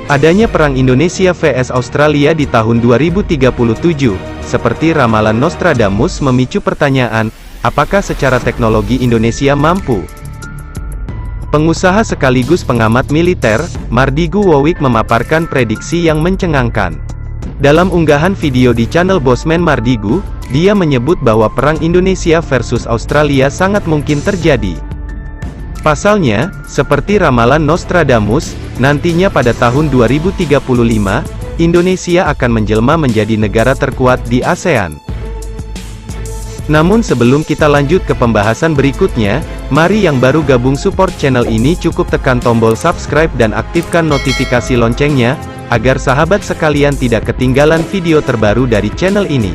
Adanya perang Indonesia vs Australia di tahun 2037, seperti ramalan Nostradamus memicu pertanyaan, apakah secara teknologi Indonesia mampu? Pengusaha sekaligus pengamat militer, Mardigu Wowik memaparkan prediksi yang mencengangkan. Dalam unggahan video di channel Bosman Mardigu, dia menyebut bahwa perang Indonesia versus Australia sangat mungkin terjadi. Pasalnya, seperti ramalan Nostradamus, nantinya pada tahun 2035, Indonesia akan menjelma menjadi negara terkuat di ASEAN. Namun sebelum kita lanjut ke pembahasan berikutnya, mari yang baru gabung support channel ini cukup tekan tombol subscribe dan aktifkan notifikasi loncengnya, agar sahabat sekalian tidak ketinggalan video terbaru dari channel ini.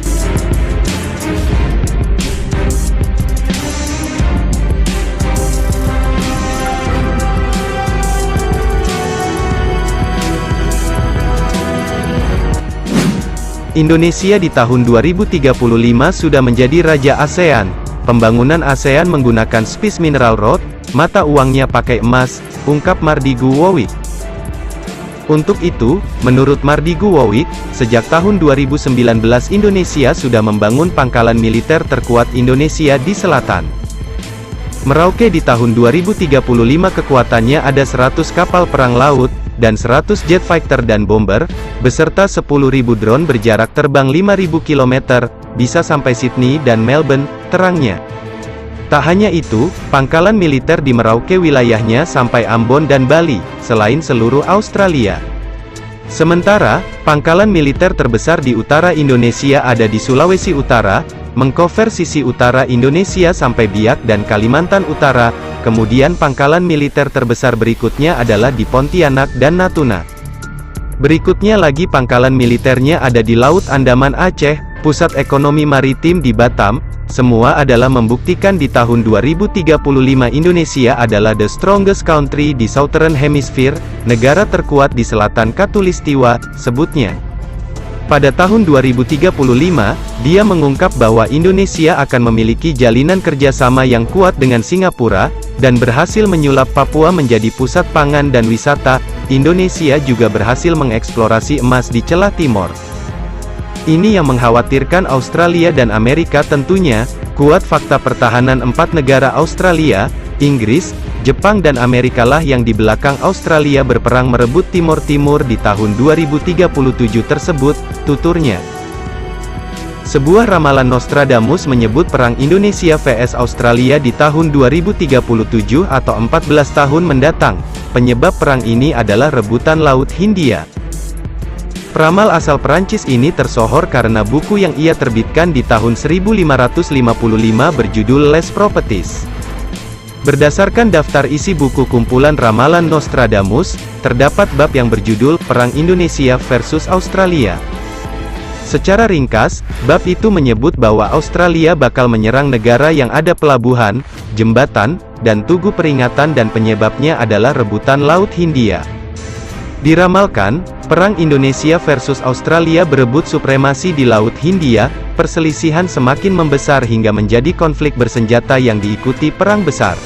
Indonesia di tahun 2035 sudah menjadi Raja ASEAN. Pembangunan ASEAN menggunakan Spice Mineral Road, mata uangnya pakai emas, ungkap Mardigu Wowik. Untuk itu, menurut Mardigu Wowik, sejak tahun 2019 Indonesia sudah membangun pangkalan militer terkuat Indonesia di selatan Merauke. Di tahun 2035 kekuatannya ada 100 kapal perang laut, dan 100 jet fighter dan bomber, beserta 10.000 drone berjarak terbang 5.000 km, bisa sampai Sydney dan Melbourne, terangnya. Tak hanya itu, pangkalan militer di Merauke wilayahnya sampai Ambon dan Bali, selain seluruh Australia. Sementara, pangkalan militer terbesar di utara Indonesia ada di Sulawesi Utara, mengcover sisi utara Indonesia sampai Biak dan Kalimantan Utara. Kemudian pangkalan militer terbesar berikutnya adalah di Pontianak dan Natuna. Berikutnya lagi pangkalan militernya ada di Laut Andaman Aceh, pusat ekonomi maritim di Batam. Semua adalah membuktikan di tahun 2035 Indonesia adalah the strongest country di Southern Hemisphere, negara terkuat di selatan Khatulistiwa, sebutnya. Pada tahun 2035, dia mengungkap bahwa Indonesia akan memiliki jalinan kerjasama yang kuat dengan Singapura, dan berhasil menyulap Papua menjadi pusat pangan dan wisata. Indonesia juga berhasil mengeksplorasi emas di Celah Timor. Ini yang mengkhawatirkan Australia dan Amerika tentunya. Kuat fakta pertahanan 4 negara Australia, Inggris, Jepang dan Amerika lah yang di belakang Australia berperang merebut Timor Timur di tahun 2037 tersebut, tuturnya. Sebuah ramalan Nostradamus menyebut perang Indonesia vs Australia di tahun 2037 atau 14 tahun mendatang. Penyebab perang ini adalah rebutan Laut Hindia. Peramal asal Perancis ini tersohor karena buku yang ia terbitkan di tahun 1555 berjudul Les Prophéties. Berdasarkan daftar isi buku kumpulan ramalan Nostradamus, terdapat bab yang berjudul Perang Indonesia versus Australia. Secara ringkas, bab itu menyebut bahwa Australia bakal menyerang negara yang ada pelabuhan, jembatan, dan tugu peringatan dan penyebabnya adalah rebutan Laut Hindia. Diramalkan, perang Indonesia versus Australia berebut supremasi di Laut Hindia, perselisihan semakin membesar hingga menjadi konflik bersenjata yang diikuti perang besar.